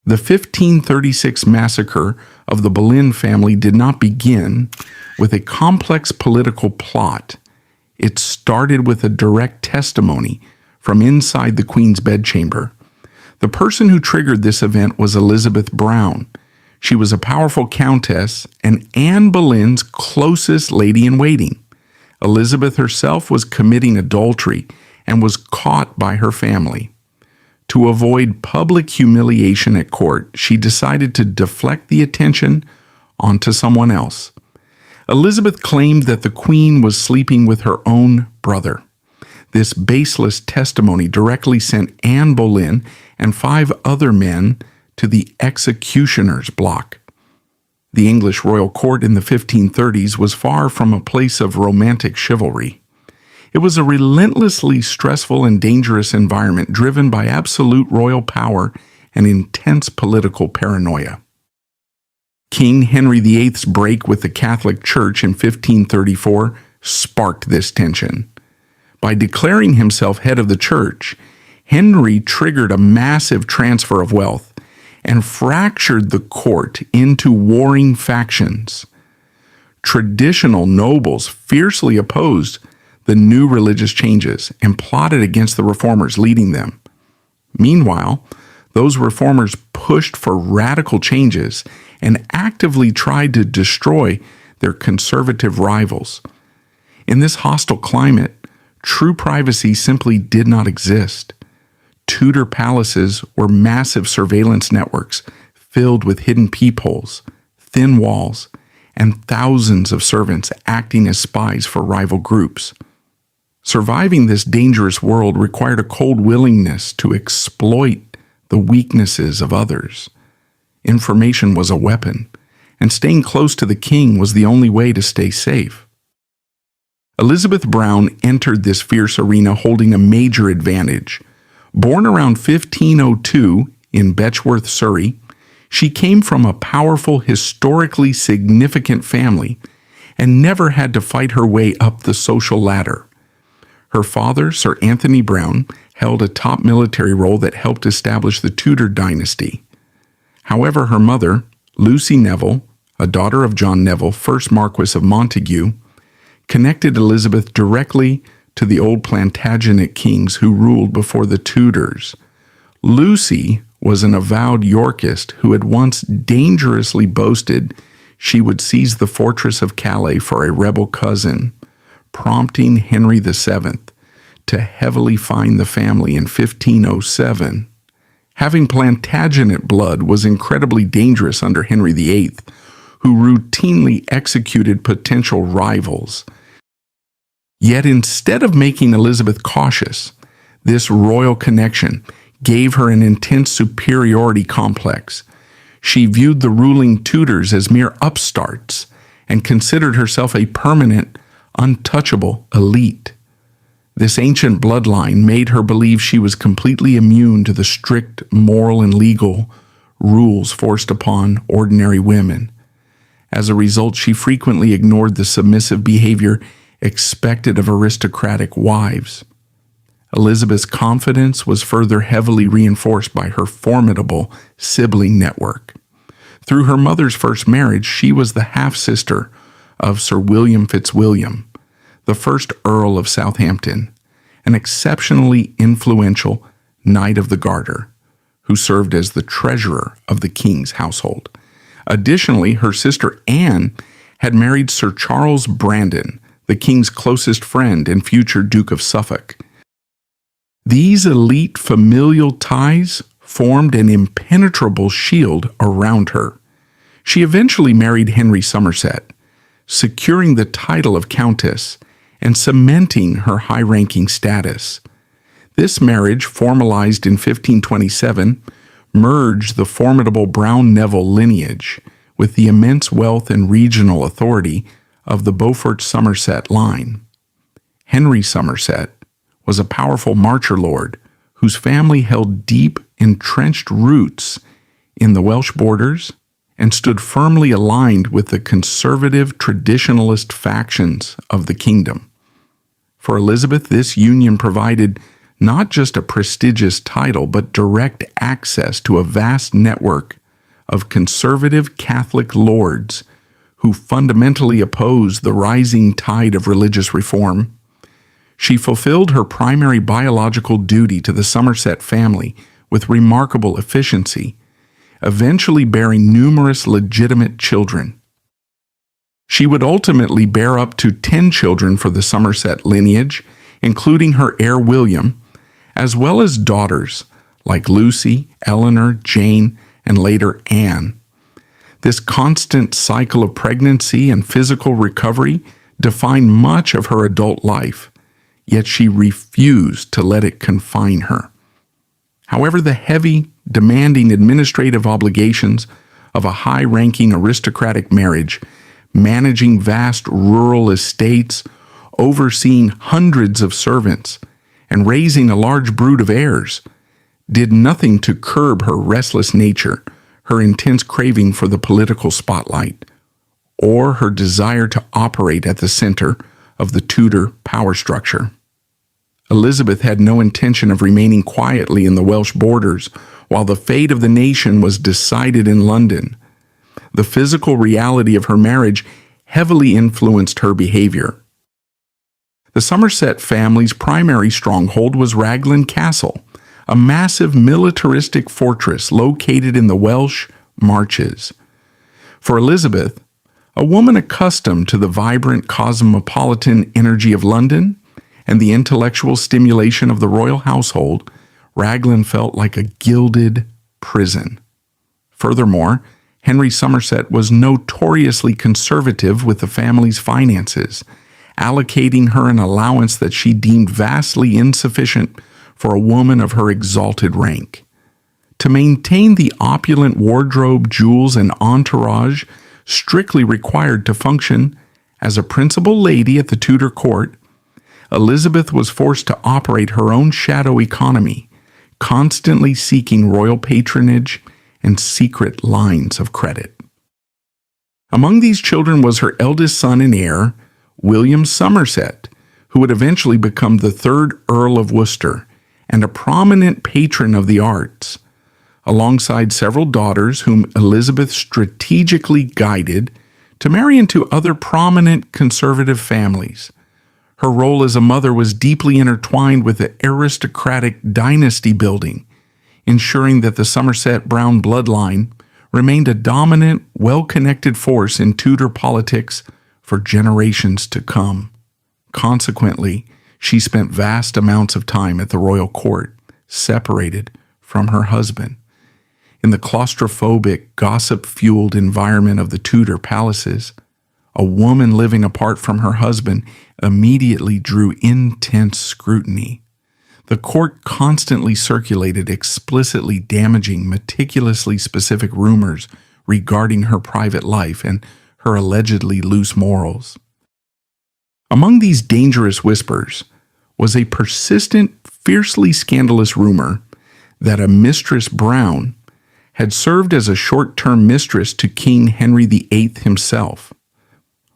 The 1536 massacre of the Boleyn family did not begin with a complex political plot. It started with a direct testimony from inside the Queen's bedchamber. The person who triggered this event was Elizabeth Browne. She was a powerful countess and Anne Boleyn's closest lady-in-waiting. Elizabeth herself was committing adultery and was caught by her family. To avoid public humiliation at court, she decided to deflect the attention onto someone else. Elizabeth claimed that the Queen was sleeping with her own brother. This baseless testimony directly sent Anne Boleyn and 5 other men to the executioner's block. The English royal court in the 1530s was far from a place of romantic chivalry. It was a relentlessly stressful and dangerous environment driven by absolute royal power and intense political paranoia. King Henry VIII's break with the Catholic Church in 1534 sparked this tension. By declaring himself head of the church, Henry triggered a massive transfer of wealth and fractured the court into warring factions. Traditional nobles fiercely opposed the new religious changes and plotted against the reformers leading them. Meanwhile, those reformers pushed for radical changes and actively tried to destroy their conservative rivals. In this hostile climate, true privacy simply did not exist. Tudor palaces were massive surveillance networks filled with hidden peepholes, thin walls, and thousands of servants acting as spies for rival groups. Surviving this dangerous world required a cold willingness to exploit the weaknesses of others. Information was a weapon, and staying close to the king was the only way to stay safe. Elizabeth Browne entered this fierce arena holding a major advantage. Born around 1502 in Betchworth, Surrey, she came from a powerful, historically significant family and never had to fight her way up the social ladder. Her father, Sir Anthony Browne, held a top military role that helped establish the Tudor dynasty. However, her mother, Lucy Neville, a daughter of John Neville, 1st Marquess of Montague, connected Elizabeth directly to the old Plantagenet kings who ruled before the Tudors. Lucy was an avowed Yorkist who had once dangerously boasted she would seize the fortress of Calais for a rebel cousin, prompting Henry VII to heavily fine the family in 1507. Having Plantagenet blood was incredibly dangerous under Henry VIII, who routinely executed potential rivals. Yet instead of making Elizabeth cautious, this royal connection gave her an intense superiority complex. She viewed the ruling Tudors as mere upstarts and considered herself a permanent, untouchable elite. This ancient bloodline made her believe she was completely immune to the strict moral and legal rules forced upon ordinary women. As a result, she frequently ignored the submissive behavior expected of aristocratic wives. Elizabeth's confidence was further heavily reinforced by her formidable sibling network. Through her mother's first marriage, she was the half-sister of Sir William Fitzwilliam, the 1st Earl of Southampton, an exceptionally influential Knight of the Garter, who served as the treasurer of the king's household. Additionally, her sister Anne had married Sir Charles Brandon, the king's closest friend and future Duke of Suffolk. These elite familial ties formed an impenetrable shield around her. She eventually married Henry Somerset, securing the title of Countess and cementing her high-ranking status. This marriage, formalized in 1527, merged the formidable Browne-Neville lineage with the immense wealth and regional authority of the Beaufort-Somerset line. Henry Somerset was a powerful Martyr lord whose family held deep, entrenched roots in the Welsh borders and stood firmly aligned with the conservative traditionalist factions of the kingdom. For Elizabeth, this union provided not just a prestigious title, but direct access to a vast network of conservative Catholic lords who fundamentally opposed the rising tide of religious reform. She fulfilled her primary biological duty to the Somerset family with remarkable efficiency, eventually bearing numerous legitimate children. She would ultimately bear up to 10 children for the Somerset lineage, including her heir William, as well as daughters like Lucy, Eleanor, Jane, and later Anne. This constant cycle of pregnancy and physical recovery defined much of her adult life, yet she refused to let it confine her. However, the heavy, demanding administrative obligations of a high-ranking aristocratic marriage, managing vast rural estates, overseeing hundreds of servants, and raising a large brood of heirs, did nothing to curb her restless nature, her intense craving for the political spotlight, or her desire to operate at the center of the Tudor power structure. Elizabeth had no intention of remaining quietly in the Welsh borders while the fate of the nation was decided in London. The physical reality of her marriage heavily influenced her behavior. The Somerset family's primary stronghold was Raglan Castle, a massive militaristic fortress located in the Welsh Marches. For Elizabeth, a woman accustomed to the vibrant cosmopolitan energy of London and the intellectual stimulation of the royal household, Raglan felt like a gilded prison. Furthermore, Henry Somerset was notoriously conservative with the family's finances, allocating her an allowance that she deemed vastly insufficient for a woman of her exalted rank. To maintain the opulent wardrobe, jewels, and entourage strictly required to function as a principal lady at the Tudor court, Elizabeth was forced to operate her own shadow economy, constantly seeking royal patronage and secret lines of credit. Among these children was her eldest son and heir, William Somerset, who would eventually become the third Earl of Worcester and a prominent patron of the arts, alongside several daughters whom Elizabeth strategically guided to marry into other prominent conservative families. Her role as a mother was deeply intertwined with the aristocratic dynasty building, ensuring that the Somerset Browne bloodline remained a dominant, well-connected force in Tudor politics for generations to come. Consequently, she spent vast amounts of time at the royal court, separated from her husband. In the claustrophobic, gossip-fueled environment of the Tudor palaces, a woman living apart from her husband immediately drew intense scrutiny. The court constantly circulated explicitly damaging, meticulously specific rumors regarding her private life and her allegedly loose morals. Among these dangerous whispers was a persistent, fiercely scandalous rumor that a Mistress Browne had served as a short-term mistress to King Henry VIII himself.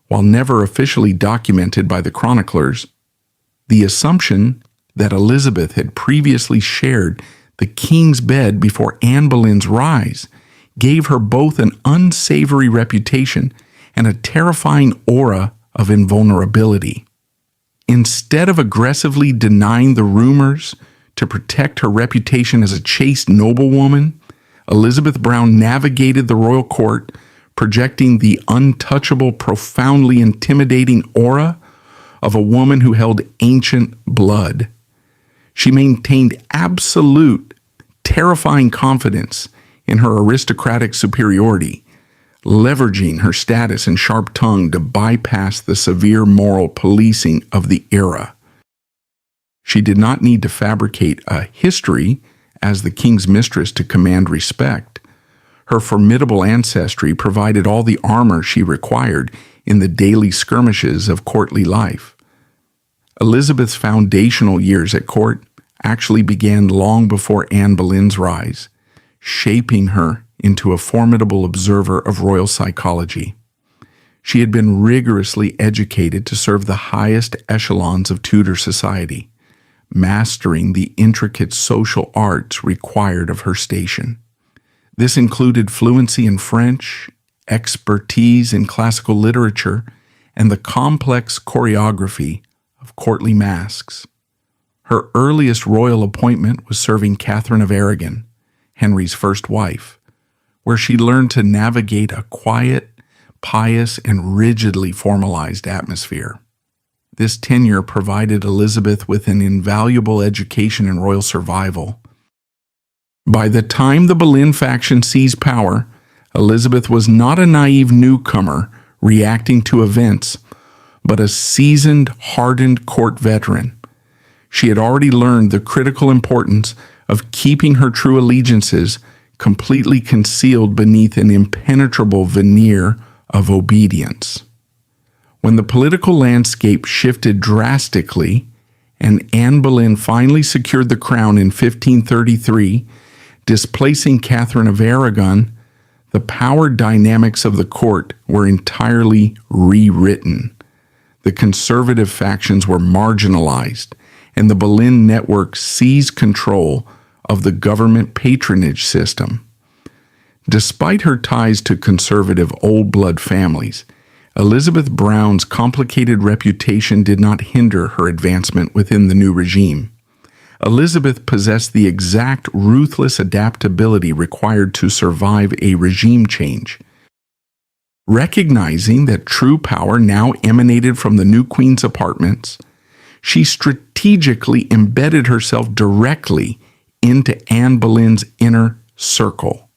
While never officially documented by the chroniclers, the assumption that Elizabeth had previously shared the king's bed before Anne Boleyn's rise gave her both an unsavory reputation and a terrifying aura of invulnerability. Instead of aggressively denying the rumors to protect her reputation as a chaste noblewoman, Elizabeth Browne navigated the royal court, projecting the untouchable, profoundly intimidating aura of a woman who held ancient blood. She maintained absolute, terrifying confidence in her aristocratic superiority, leveraging her status and sharp tongue to bypass the severe moral policing of the era. She did not need to fabricate a history as the king's mistress to command respect. Her formidable ancestry provided all the armor she required in the daily skirmishes of courtly life. Elizabeth's foundational years at court actually began long before Anne Boleyn's rise, shaping her into a formidable observer of royal psychology. She had been rigorously educated to serve the highest echelons of Tudor society, mastering the intricate social arts required of her station. This included fluency in French, expertise in classical literature, and the complex choreography of courtly masks. Her earliest royal appointment was serving Catherine of Aragon, Henry's first wife, where she learned to navigate a quiet, pious, and rigidly formalized atmosphere. This tenure provided Elizabeth with an invaluable education in royal survival. By the time the Boleyn faction seized power, Elizabeth was not a naive newcomer reacting to events, but a seasoned, hardened court veteran. She had already learned the critical importance of keeping her true allegiances completely concealed beneath an impenetrable veneer of obedience. When the political landscape shifted drastically and Anne Boleyn finally secured the crown in 1533, displacing Catherine of Aragon, the power dynamics of the court were entirely rewritten. The conservative factions were marginalized, and the Boleyn network seized control of the government patronage system. Despite her ties to conservative old-blood families, Elizabeth Browne's complicated reputation did not hinder her advancement within the new regime. Elizabeth possessed the exact ruthless adaptability required to survive a regime change. Recognizing that true power now emanated from the new queen's apartments, she strategically embedded herself directly into Anne Boleyn's inner circle.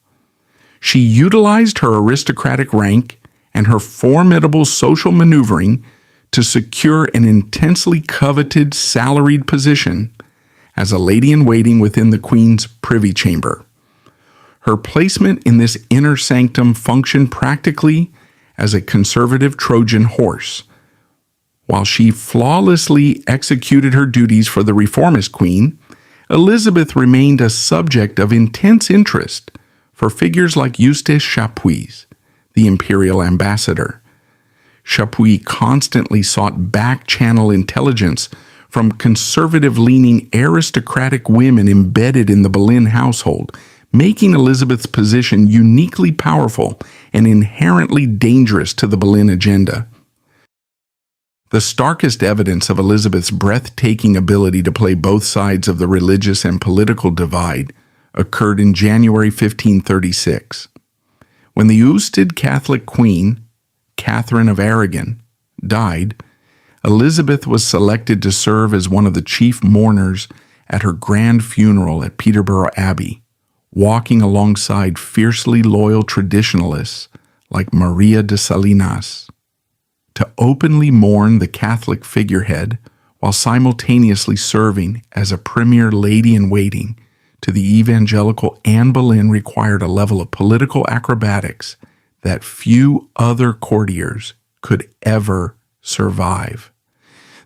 She utilized her aristocratic rank and her formidable social maneuvering to secure an intensely coveted salaried position as a lady-in-waiting within the Queen's privy chamber. Her placement in this inner sanctum functioned practically as a conservative Trojan horse. While she flawlessly executed her duties for the reformist queen, Elizabeth remained a subject of intense interest for figures like Eustace Chapuis, the imperial ambassador. Chapuis constantly sought back-channel intelligence from conservative-leaning aristocratic women embedded in the Boleyn household, making Elizabeth's position uniquely powerful and inherently dangerous to the Boleyn agenda. The starkest evidence of Elizabeth's breathtaking ability to play both sides of the religious and political divide occurred in January 1536. When the ousted Catholic queen, Catherine of Aragon, died, Elizabeth was selected to serve as one of the chief mourners at her grand funeral at Peterborough Abbey, walking alongside fiercely loyal traditionalists like Maria de Salinas. To openly mourn the Catholic figurehead while simultaneously serving as a premier lady-in-waiting to the evangelical Anne Boleyn required a level of political acrobatics that few other courtiers could ever survive.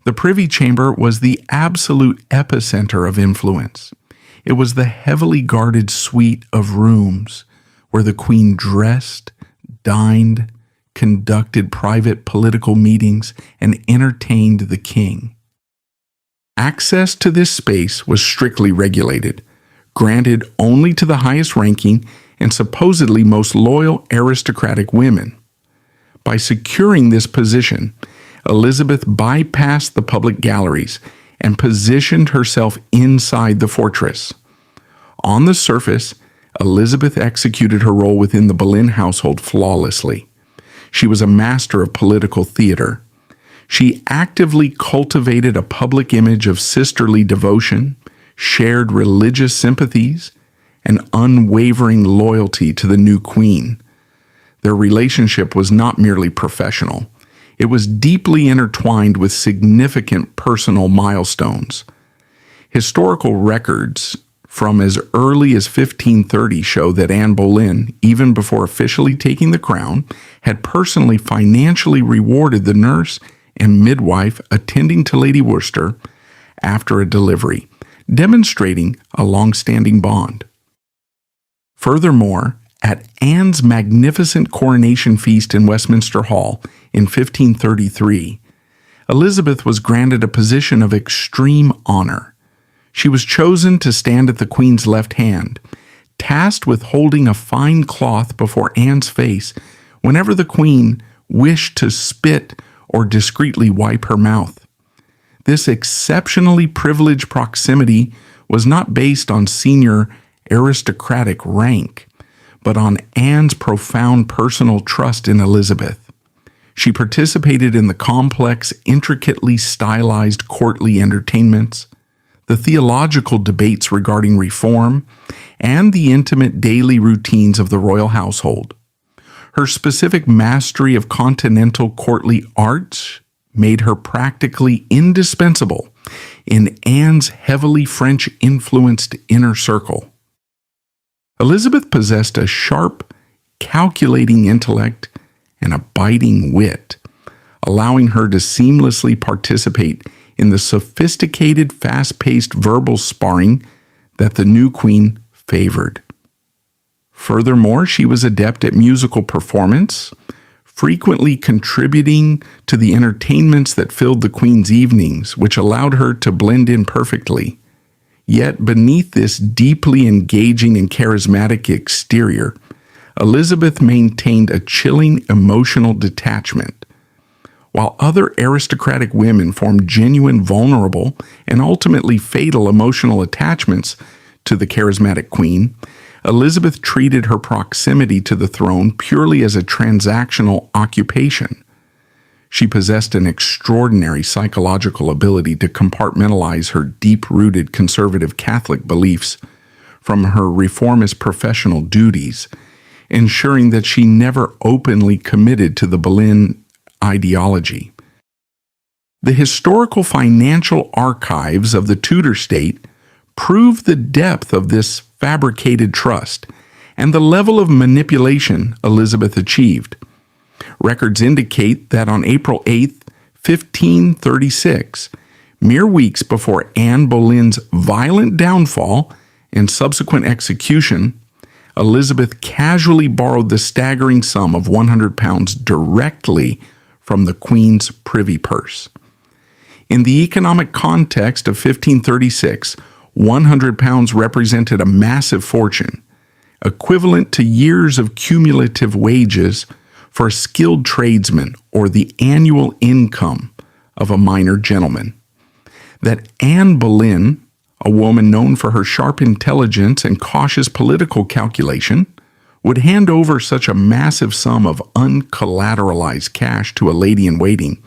The Privy Chamber was the absolute epicenter of influence. It was the heavily guarded suite of rooms where the Queen dressed, dined, conducted private political meetings, and entertained the king. Access to this space was strictly regulated, granted only to the highest-ranking and supposedly most loyal aristocratic women. By securing this position, Elizabeth bypassed the public galleries and positioned herself inside the fortress. On the surface, Elizabeth executed her role within the Boleyn household flawlessly. She was a master of political theater. She actively cultivated a public image of sisterly devotion, shared religious sympathies, and unwavering loyalty to the new queen. Their relationship was not merely professional. It was deeply intertwined with significant personal milestones. Historical records from as early as 1530 show that Anne Boleyn, even before officially taking the crown, had personally financially rewarded the nurse and midwife attending to Lady Worcester after a delivery, demonstrating a long-standing bond. Furthermore, at Anne's magnificent coronation feast in Westminster Hall in 1533, Elizabeth was granted a position of extreme honor. She was chosen to stand at the Queen's left hand, tasked with holding a fine cloth before Anne's face whenever the Queen wished to spit or discreetly wipe her mouth. This exceptionally privileged proximity was not based on senior aristocratic rank, but on Anne's profound personal trust in Elizabeth. She participated in the complex, intricately stylized courtly entertainments, the theological debates regarding reform, and the intimate daily routines of the royal household. Her specific mastery of continental courtly arts made her practically indispensable in Anne's heavily French-influenced inner circle. Elizabeth possessed a sharp, calculating intellect and a biting wit, allowing her to seamlessly participate in the sophisticated, fast-paced verbal sparring that the new queen favored. Furthermore, she was adept at musical performance, frequently contributing to the entertainments that filled the queen's evenings, which allowed her to blend in perfectly. Yet beneath this deeply engaging and charismatic exterior, Elizabeth maintained a chilling emotional detachment. While other aristocratic women formed genuine, vulnerable, and ultimately fatal emotional attachments to the charismatic queen, Elizabeth treated her proximity to the throne purely as a transactional occupation. She possessed an extraordinary psychological ability to compartmentalize her deep-rooted conservative Catholic beliefs from her reformist professional duties, ensuring that she never openly committed to the Boleyn ideology. The historical financial archives of the Tudor state prove the depth of this fabricated trust and the level of manipulation Elizabeth achieved. Records indicate that on April 8, 1536, mere weeks before Anne Boleyn's violent downfall and subsequent execution, Elizabeth casually borrowed the staggering sum of £100 directly from the Queen's privy purse. In the economic context of 1536, £100 represented a massive fortune, equivalent to years of cumulative wages for a skilled tradesman or the annual income of a minor gentleman. That Anne Boleyn, a woman known for her sharp intelligence and cautious political calculation, would hand over such a massive sum of uncollateralized cash to a lady-in-waiting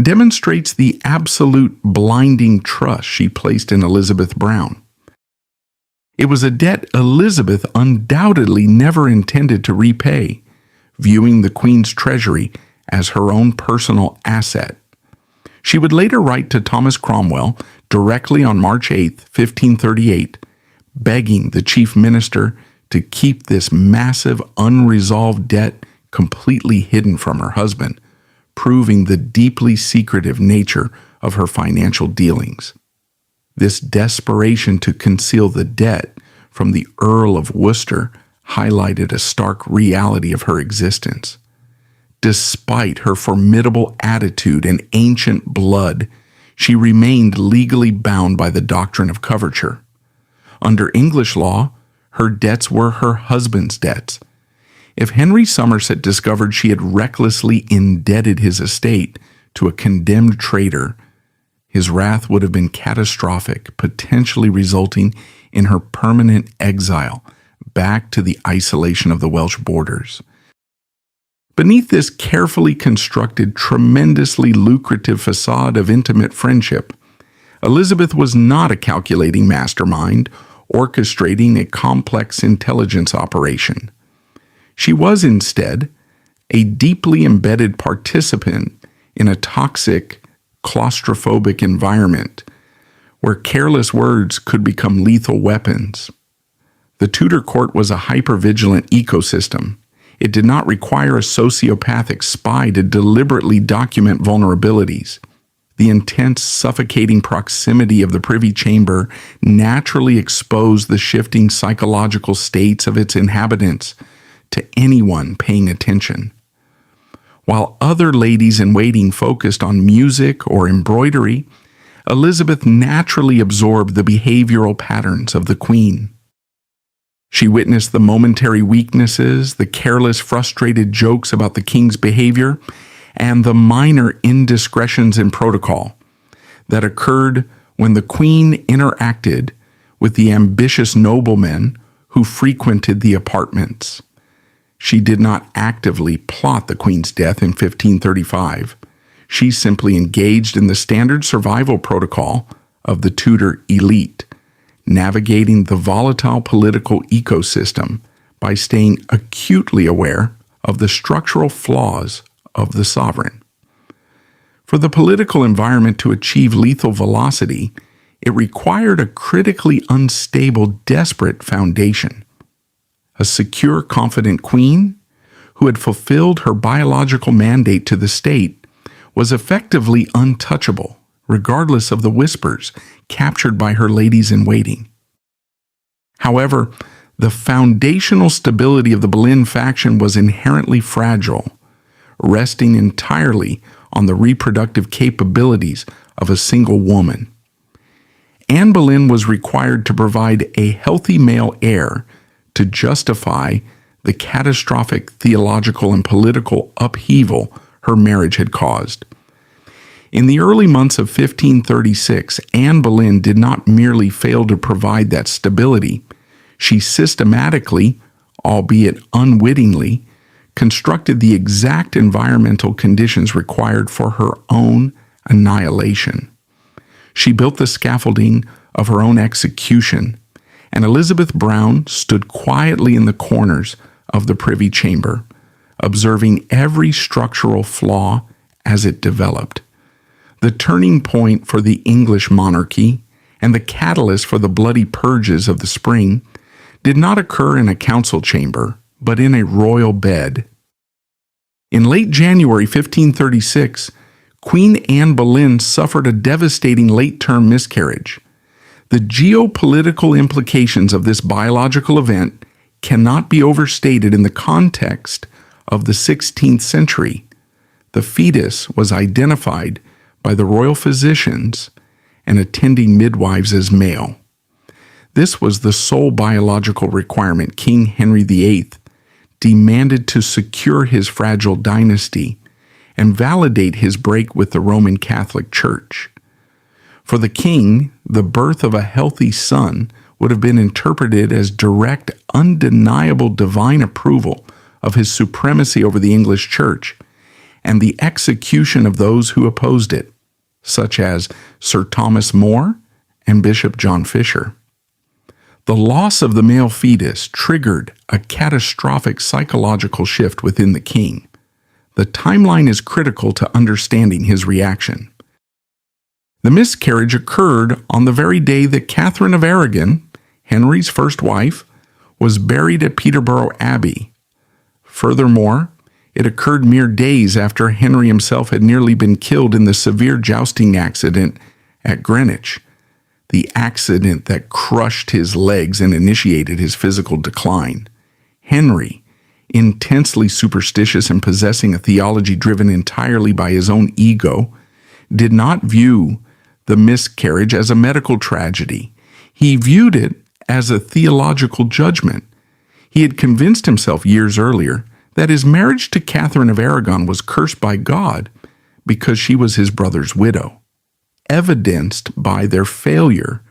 demonstrates the absolute blinding trust she placed in Elizabeth Browne. It was a debt Elizabeth undoubtedly never intended to repay, viewing the Queen's treasury as her own personal asset. She would later write to Thomas Cromwell directly on March 8, 1538, begging the chief minister to keep this massive unresolved debt completely hidden from her husband, proving the deeply secretive nature of her financial dealings. This desperation to conceal the debt from the Earl of Worcester highlighted a stark reality of her existence. Despite her formidable attitude and ancient blood, she remained legally bound by the doctrine of coverture. Under English law, her debts were her husband's debts. If Henry Somerset discovered she had recklessly indebted his estate to a condemned traitor, his wrath would have been catastrophic, potentially resulting in her permanent exile back to the isolation of the Welsh borders. Beneath this carefully constructed, tremendously lucrative facade of intimate friendship, Elizabeth was not a calculating mastermind orchestrating a complex intelligence operation. She was instead a deeply embedded participant in a toxic, claustrophobic environment where careless words could become lethal weapons. The Tudor court was a hypervigilant ecosystem. It did not require a sociopathic spy to deliberately document vulnerabilities. The intense, suffocating proximity of the Privy Chamber naturally exposed the shifting psychological states of its inhabitants to anyone paying attention. While other ladies-in-waiting focused on music or embroidery, Elizabeth naturally absorbed the behavioral patterns of the Queen. She witnessed the momentary weaknesses, the careless, frustrated jokes about the king's behavior, and the minor indiscretions in protocol that occurred when the Queen interacted with the ambitious noblemen who frequented the apartments. She did not actively plot the Queen's death in 1535. She simply engaged in the standard survival protocol of the Tudor elite, navigating the volatile political ecosystem by staying acutely aware of the structural flaws of the sovereign. For the political environment to achieve lethal velocity, it required a critically unstable, desperate foundation. A secure, confident queen who had fulfilled her biological mandate to the state was effectively untouchable, regardless of the whispers captured by her ladies-in-waiting. However, the foundational stability of the Boleyn faction was inherently fragile, resting entirely on the reproductive capabilities of a single woman. Anne Boleyn was required to provide a healthy male heir to justify the catastrophic theological and political upheaval her marriage had caused. In the early months of 1536, Anne Boleyn did not merely fail to provide that stability. She systematically, albeit unwittingly, constructed the exact environmental conditions required for her own annihilation. She built the scaffolding of her own execution, and Elizabeth Browne stood quietly in the corners of the Privy Chamber, observing every structural flaw as it developed. The turning point for the English monarchy and the catalyst for the bloody purges of the spring did not occur in a council chamber, but in a royal bed. In late January 1536, Queen Anne Boleyn suffered a devastating late-term miscarriage. The geopolitical implications of this biological event cannot be overstated in the context of the 16th century. The fetus was identified by the royal physicians and attending midwives as male. This was the sole biological requirement King Henry VIII demanded to secure his fragile dynasty and validate his break with the Roman Catholic Church. For the king, the birth of a healthy son would have been interpreted as direct, undeniable divine approval of his supremacy over the English Church and the execution of those who opposed it, such as Sir Thomas More and Bishop John Fisher. The loss of the male fetus triggered a catastrophic psychological shift within the king. The timeline is critical to understanding his reaction. The miscarriage occurred on the very day that Catherine of Aragon, Henry's first wife, was buried at Peterborough Abbey. Furthermore, it occurred mere days after Henry himself had nearly been killed in the severe jousting accident at Greenwich, the accident that crushed his legs and initiated his physical decline. Henry, intensely superstitious and possessing a theology driven entirely by his own ego, did not view the miscarriage as a medical tragedy. He viewed it as a theological judgment. He had convinced himself years earlier that his marriage to Catherine of Aragon was cursed by God because she was his brother's widow, evidenced by their failure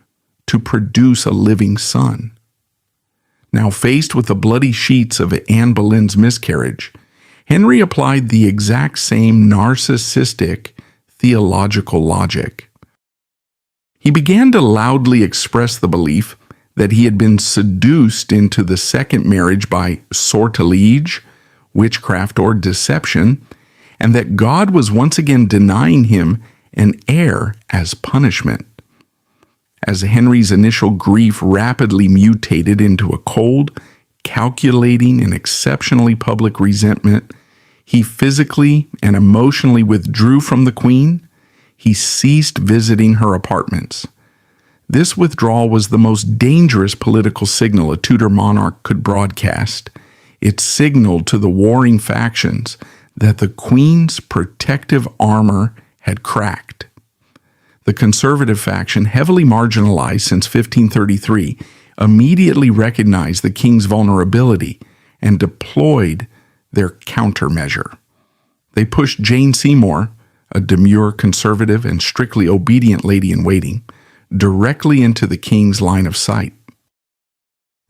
to produce a living son. Now faced with the bloody sheets of Anne Boleyn's miscarriage, Henry applied the exact same narcissistic theological logic. He began to loudly express the belief that he had been seduced into the second marriage by sortilege, witchcraft, or deception, and that God was once again denying him an heir as punishment. As Henry's initial grief rapidly mutated into a cold, calculating, and exceptionally public resentment, he physically and emotionally withdrew from the Queen. He ceased visiting her apartments. This withdrawal was the most dangerous political signal a Tudor monarch could broadcast. It signaled to the warring factions that the Queen's protective armor had cracked. The conservative faction, heavily marginalized since 1533, immediately recognized the king's vulnerability and deployed their countermeasure. They pushed Jane Seymour, a demure, conservative, and strictly obedient lady-in-waiting, directly into the king's line of sight.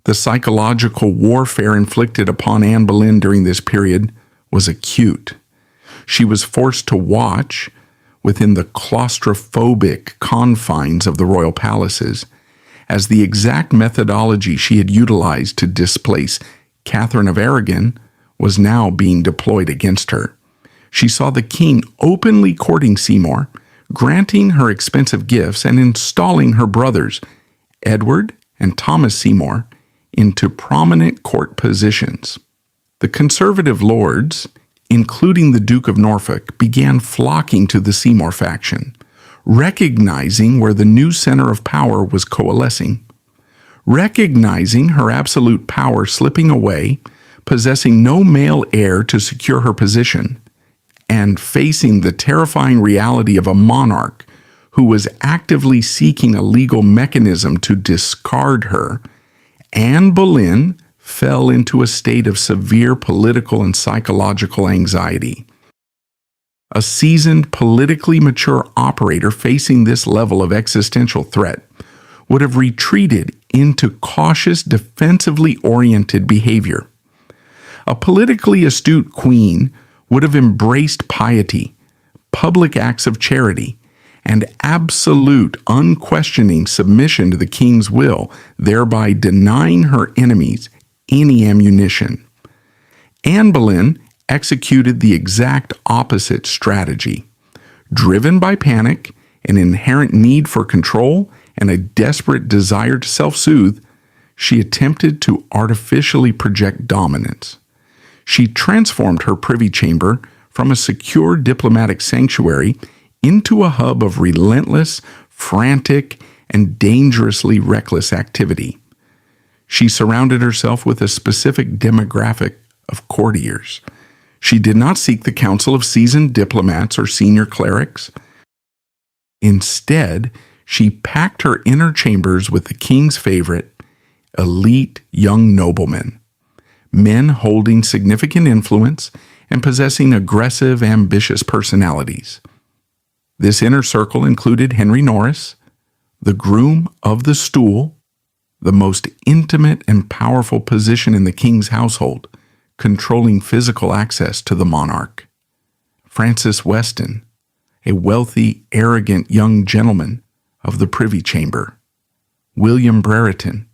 The psychological warfare inflicted upon Anne Boleyn during this period was acute. She was forced to watch within the claustrophobic confines of the royal palaces, as the exact methodology she had utilized to displace Catherine of Aragon was now being deployed against her. She saw the king openly courting Seymour, granting her expensive gifts, and installing her brothers, Edward and Thomas Seymour, into prominent court positions. The conservative lords, including the Duke of Norfolk, began flocking to the Seymour faction, recognizing where the new center of power was coalescing. Recognizing her absolute power slipping away, possessing no male heir to secure her position, and facing the terrifying reality of a monarch who was actively seeking a legal mechanism to discard her, Anne Boleyn fell into a state of severe political and psychological anxiety. A seasoned, politically mature operator facing this level of existential threat would have retreated into cautious, defensively oriented behavior. A politically astute queen would have embraced piety, public acts of charity, and absolute, unquestioning submission to the king's will, thereby denying her enemies any ammunition. Anne Boleyn executed the exact opposite strategy. Driven by panic, an inherent need for control, and a desperate desire to self-soothe, she attempted to artificially project dominance. She transformed her privy chamber from a secure diplomatic sanctuary into a hub of relentless, frantic, and dangerously reckless activity. She surrounded herself with a specific demographic of courtiers. She did not seek the counsel of seasoned diplomats or senior clerics. Instead, she packed her inner chambers with the king's favorite, elite young noblemen, men holding significant influence and possessing aggressive, ambitious personalities. This inner circle included Henry Norris, the groom of the stool, the most intimate and powerful position in the king's household, controlling physical access to the monarch; Francis Weston, a wealthy, arrogant young gentleman of the Privy Chamber; William Brereton,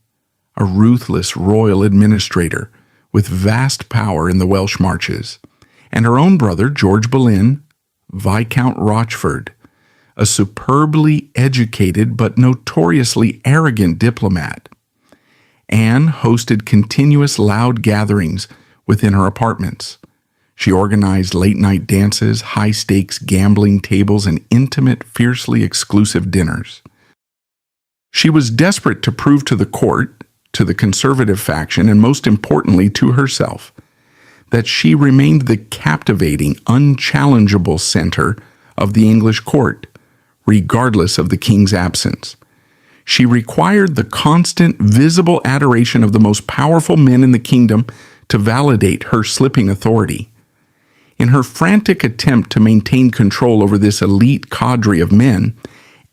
a ruthless royal administrator with vast power in the Welsh Marches; and her own brother, George Boleyn, Viscount Rochford, a superbly educated but notoriously arrogant diplomat. Anne hosted continuous loud gatherings within her apartments. She organized late-night dances, high-stakes gambling tables, and intimate, fiercely exclusive dinners. She was desperate to prove to the court, to the conservative faction, and most importantly to herself, that she remained the captivating, unchallengeable center of the English court, regardless of the king's absence. She required the constant, visible adoration of the most powerful men in the kingdom to validate her slipping authority. In her frantic attempt to maintain control over this elite cadre of men,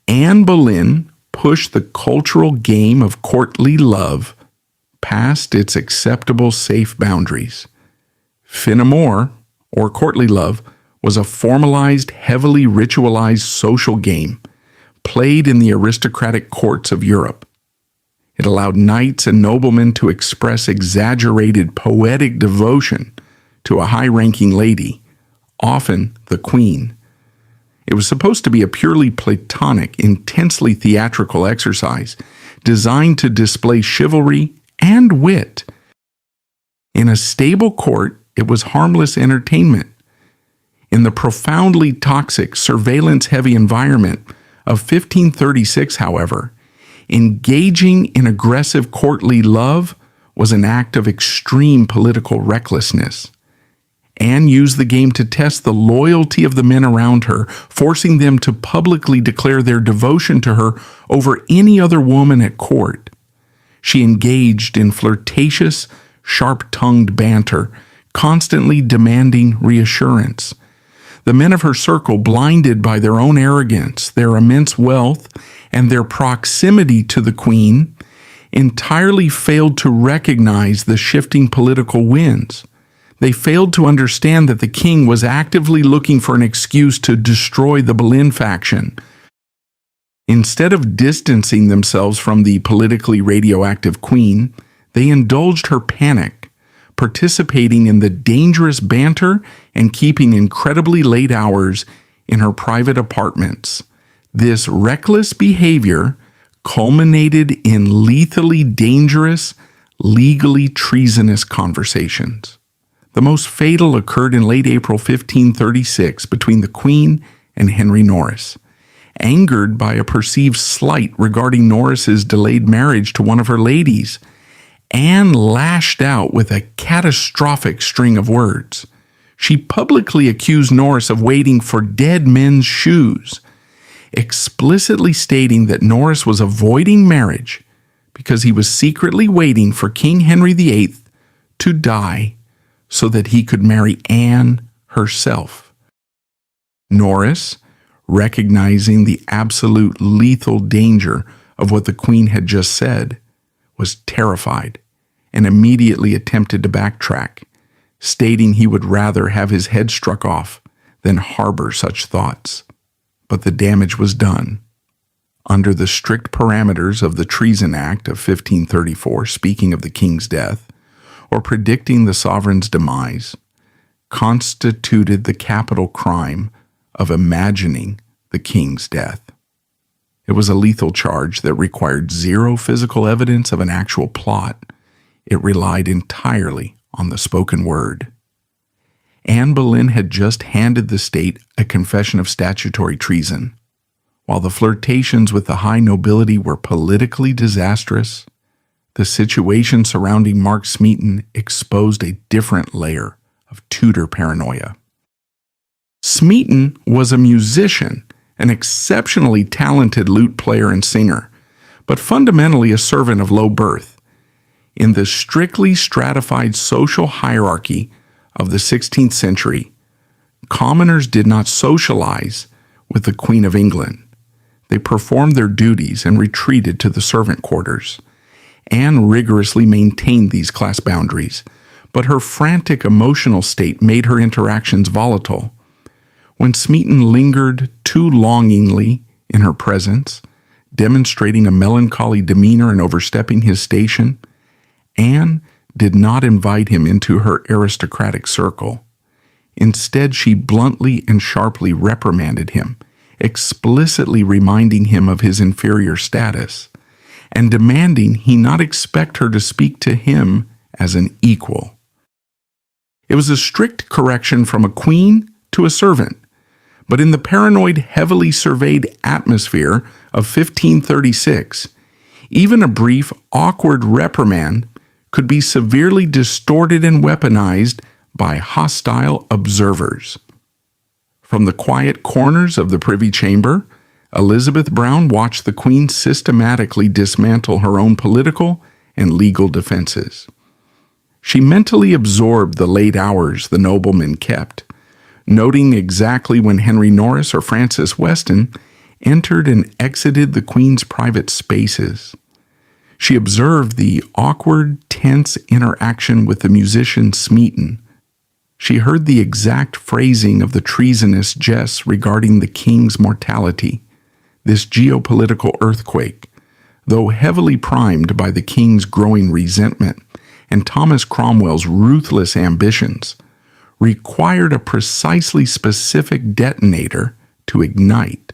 Anne Boleyn pushed the cultural game of courtly love past its acceptable safe boundaries. Fin-amour, or courtly love, was a formalized, heavily ritualized social game played in the aristocratic courts of Europe. It allowed knights and noblemen to express exaggerated poetic devotion to a high-ranking lady, often the queen. It was supposed to be a purely platonic, intensely theatrical exercise designed to display chivalry and wit. In a stable court, it was harmless entertainment. In the profoundly toxic, surveillance-heavy environment of 1536, however, engaging in aggressive courtly love was an act of extreme political recklessness. Anne used the game to test the loyalty of the men around her, forcing them to publicly declare their devotion to her over any other woman at court. She engaged in flirtatious, sharp-tongued banter, constantly demanding reassurance. The men of her circle, blinded by their own arrogance, their immense wealth, and their proximity to the queen, entirely failed to recognize the shifting political winds. They failed to understand that the king was actively looking for an excuse to destroy the Boleyn faction. Instead of distancing themselves from the politically radioactive queen, they indulged her panic, participating in the dangerous banter and keeping incredibly late hours in her private apartments. This reckless behavior culminated in lethally dangerous, legally treasonous conversations. The most fatal occurred in late April 1536 between the Queen and Henry Norris. Angered by a perceived slight regarding Norris's delayed marriage to one of her ladies, Anne lashed out with a catastrophic string of words. She publicly accused Norris of waiting for dead men's shoes, explicitly stating that Norris was avoiding marriage because he was secretly waiting for King Henry VIII to die so that he could marry Anne herself. Norris, recognizing the absolute lethal danger of what the Queen had just said, was terrified and immediately attempted to backtrack, stating he would rather have his head struck off than harbor such thoughts. But the damage was done. Under the strict parameters of the Treason Act of 1534, speaking of the king's death, or predicting the sovereign's demise, constituted the capital crime of imagining the king's death. It was a lethal charge that required zero physical evidence of an actual plot. It relied entirely on the spoken word. Anne Boleyn had just handed the state a confession of statutory treason. While the flirtations with the high nobility were politically disastrous, the situation surrounding Mark Smeaton exposed a different layer of Tudor paranoia. Smeaton was a musician, an exceptionally talented lute player and singer, but fundamentally a servant of low birth. In the strictly stratified social hierarchy of the 16th century, commoners did not socialize with the Queen of England. They performed their duties and retreated to the servant quarters. Anne rigorously maintained these class boundaries, but her frantic emotional state made her interactions volatile. When Smeaton lingered too longingly in her presence, demonstrating a melancholy demeanor and overstepping his station, Anne did not invite him into her aristocratic circle. Instead, she bluntly and sharply reprimanded him, explicitly reminding him of his inferior status, and demanding he not expect her to speak to him as an equal. It was a strict correction from a queen to a servant, but in the paranoid, heavily surveyed atmosphere of 1536, even a brief, awkward reprimand could be severely distorted and weaponized by hostile observers. From the quiet corners of the Privy Chamber, Elizabeth Browne watched the Queen systematically dismantle her own political and legal defenses. She mentally absorbed the late hours the noblemen kept, noting exactly when Henry Norris or Francis Weston entered and exited the Queen's private spaces. She observed the awkward, tense interaction with the musician Smeaton. She heard the exact phrasing of the treasonous jests regarding the king's mortality. This geopolitical earthquake, though heavily primed by the king's growing resentment and Thomas Cromwell's ruthless ambitions, required a precisely specific detonator to ignite.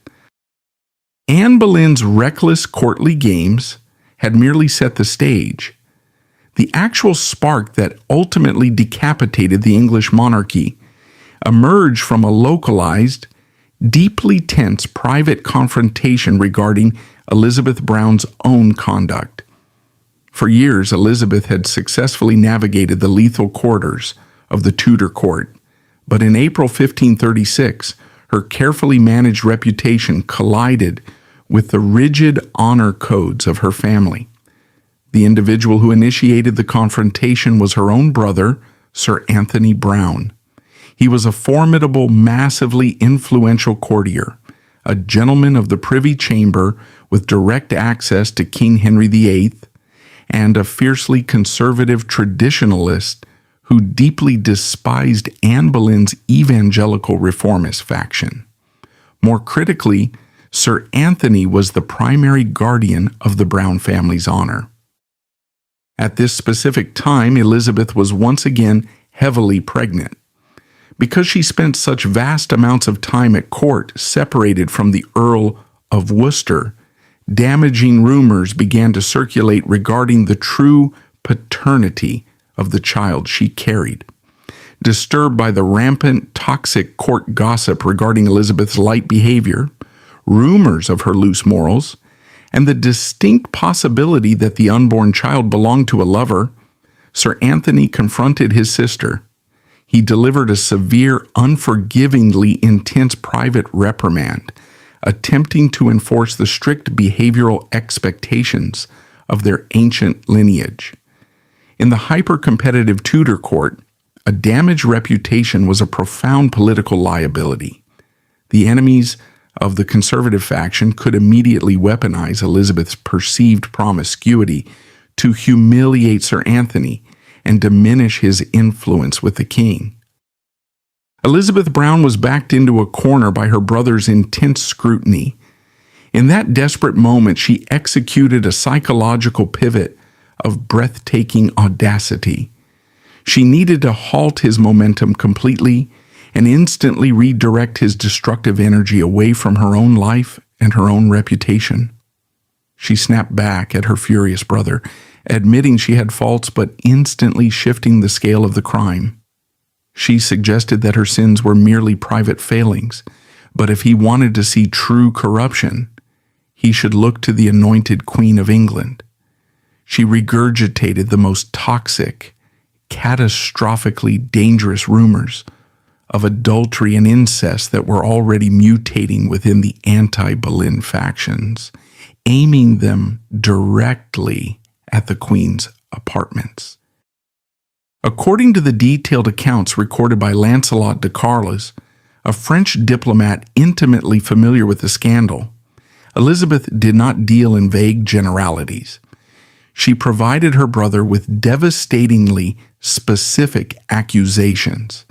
Anne Boleyn's reckless courtly games had merely set the stage. The actual spark that ultimately decapitated the English monarchy emerged from a localized, deeply tense private confrontation regarding Elizabeth Browne's own conduct. For years, Elizabeth had successfully navigated the lethal quarters of the Tudor court, But in April 1536, her carefully managed reputation collided with the rigid honor codes of her family. The individual who initiated the confrontation was her own brother, Sir Anthony Browne. He was a formidable, massively influential courtier, a gentleman of the Privy Chamber with direct access to King Henry VIII, and a fiercely conservative traditionalist who deeply despised Anne Boleyn's evangelical reformist faction. More critically, Sir Anthony was the primary guardian of the Browne family's honor. At this specific time, Elizabeth was once again heavily pregnant. Because she spent such vast amounts of time at court separated from the Earl of Worcester, damaging rumors began to circulate regarding the true paternity of the child she carried. Disturbed by the rampant, toxic court gossip regarding Elizabeth's light behavior, rumors of her loose morals, and the distinct possibility that the unborn child belonged to a lover, Sir Anthony confronted his sister. He delivered a severe, unforgivingly intense private reprimand, attempting to enforce the strict behavioral expectations of their ancient lineage. In the hyper-competitive Tudor court, a damaged reputation was a profound political liability. The enemies of the conservative faction could immediately weaponize Elizabeth's perceived promiscuity to humiliate Sir Anthony and diminish his influence with the king. Elizabeth Browne was backed into a corner by her brother's intense scrutiny. In that desperate moment, she executed a psychological pivot of breathtaking audacity. She needed to halt his momentum completely and instantly redirect his destructive energy away from her own life and her own reputation. She snapped back at her furious brother, admitting she had faults but instantly shifting the scale of the crime. She suggested that her sins were merely private failings, but if he wanted to see true corruption, he should look to the anointed Queen of England. She regurgitated the most toxic, catastrophically dangerous rumors of adultery and incest that were already mutating within the anti-Boleyn factions, aiming them directly at the Queen's apartments. According to the detailed accounts recorded by Lancelot de Carles, a French diplomat intimately familiar with the scandal, Elizabeth did not deal in vague generalities. She provided her brother with devastatingly specific accusations.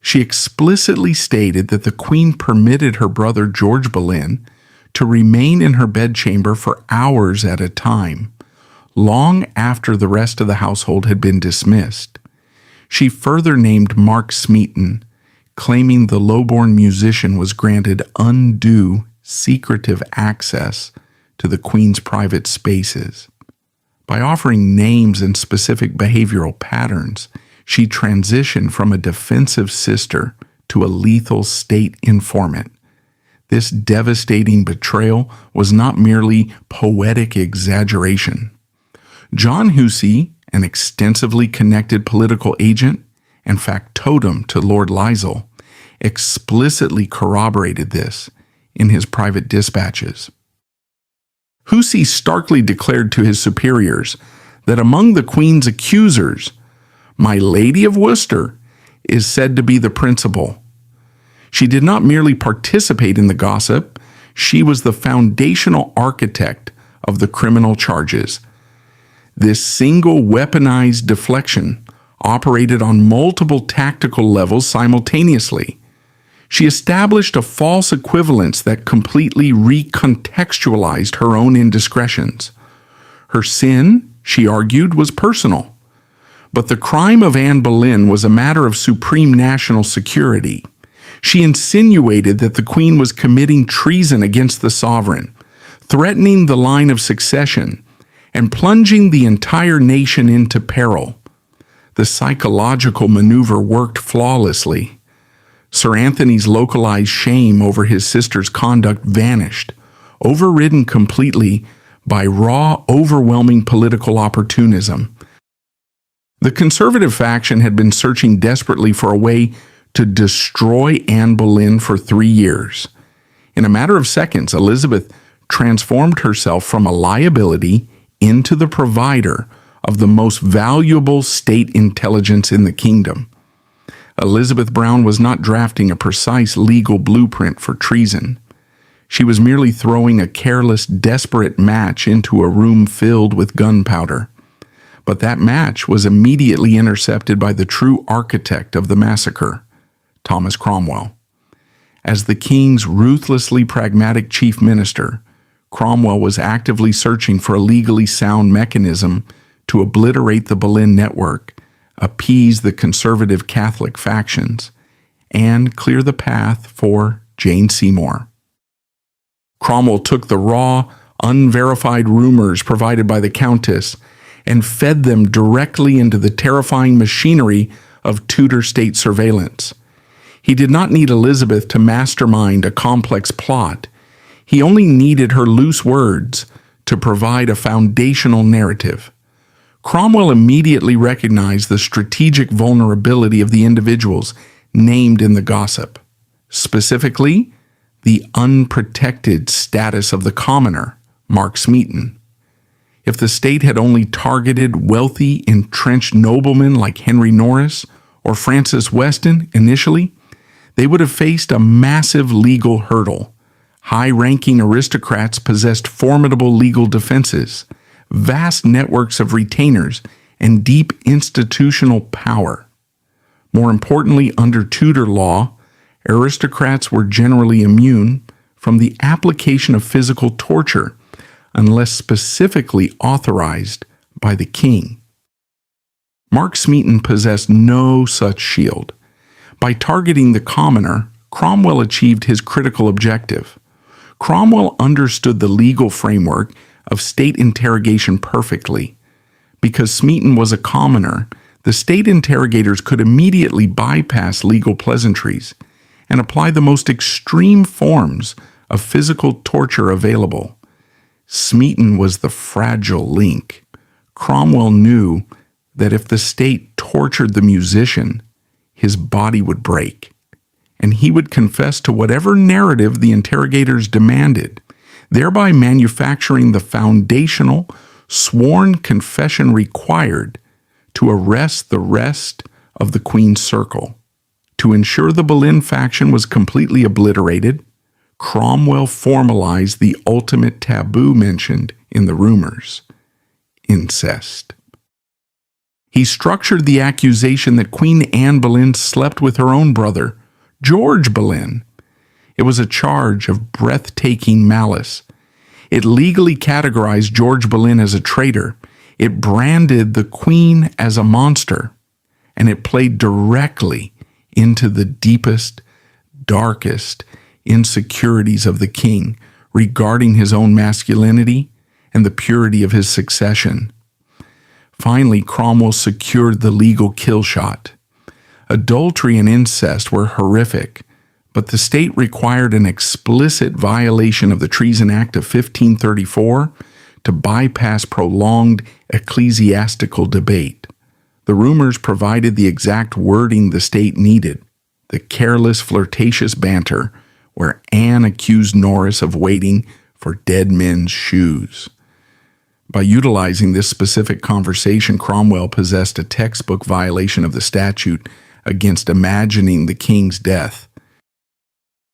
She explicitly stated that the Queen permitted her brother George Boleyn to remain in her bedchamber for hours at a time, long after the rest of the household had been dismissed. She further named Mark Smeaton, claiming the low-born musician was granted undue, secretive access to the Queen's private spaces. By offering names and specific behavioral patterns, she transitioned from a defensive sister to a lethal state informant. This devastating betrayal was not merely poetic exaggeration. John Hussey, an extensively connected political agent and factotum to Lord Lisle, explicitly corroborated this in his private dispatches. Hussey starkly declared to his superiors that among the Queen's accusers, my Lady of Worcester is said to be the principal. She did not merely participate in the gossip, she was the foundational architect of the criminal charges. This single weaponized deflection operated on multiple tactical levels simultaneously. She established a false equivalence that completely recontextualized her own indiscretions. Her sin, she argued, was personal, but the crime of Anne Boleyn was a matter of supreme national security. She insinuated that the Queen was committing treason against the sovereign, threatening the line of succession, and plunging the entire nation into peril. The psychological maneuver worked flawlessly. Sir Anthony's localized shame over his sister's conduct vanished, overridden completely by raw, overwhelming political opportunism. The conservative faction had been searching desperately for a way to destroy Anne Boleyn for 3 years. In a matter of seconds, Elizabeth transformed herself from a liability into the provider of the most valuable state intelligence in the kingdom. Elizabeth Browne was not drafting a precise legal blueprint for treason. She was merely throwing a careless, desperate match into a room filled with gunpowder. But that match was immediately intercepted by the true architect of the massacre, Thomas Cromwell. As the king's ruthlessly pragmatic chief minister, Cromwell was actively searching for a legally sound mechanism to obliterate the Boleyn network, appease the conservative Catholic factions, and clear the path for Jane Seymour. Cromwell took the raw, unverified rumors provided by the Countess and fed them directly into the terrifying machinery of Tudor state surveillance. He did not need Elizabeth to mastermind a complex plot. He only needed her loose words to provide a foundational narrative. Cromwell immediately recognized the strategic vulnerability of the individuals named in the gossip, specifically the unprotected status of the commoner, Mark Smeaton. If the state had only targeted wealthy, entrenched noblemen like Henry Norris or Francis Weston initially, they would have faced a massive legal hurdle. High-ranking aristocrats possessed formidable legal defenses, vast networks of retainers, and deep institutional power. More importantly, under Tudor law, aristocrats were generally immune from the application of physical torture unless specifically authorized by the king. Mark Smeaton possessed no such shield. By targeting the commoner, Cromwell achieved his critical objective. Cromwell understood the legal framework of state interrogation perfectly. Because Smeaton was a commoner, the state interrogators could immediately bypass legal pleasantries and apply the most extreme forms of physical torture available. Smeaton was the fragile link. Cromwell knew that if the state tortured the musician, his body would break, and he would confess to whatever narrative the interrogators demanded, thereby manufacturing the foundational, sworn confession required to arrest the rest of the Queen's circle. To ensure the Boleyn faction was completely obliterated, Cromwell formalized the ultimate taboo mentioned in the rumors: incest. He structured the accusation that Queen Anne Boleyn slept with her own brother, George Boleyn. It was a charge of breathtaking malice. It legally categorized George Boleyn as a traitor. It branded the Queen as a monster, and it played directly into the deepest, darkest insecurities of the king regarding his own masculinity and the purity of his succession. Finally, Cromwell secured the legal kill shot. Adultery and incest were horrific, but the state required an explicit violation of the Treason Act of 1534 to bypass prolonged ecclesiastical debate. The rumors provided the exact wording the state needed: the careless, flirtatious banter where Anne accused Norris of waiting for dead men's shoes. By utilizing this specific conversation, Cromwell possessed a textbook violation of the statute against imagining the king's death.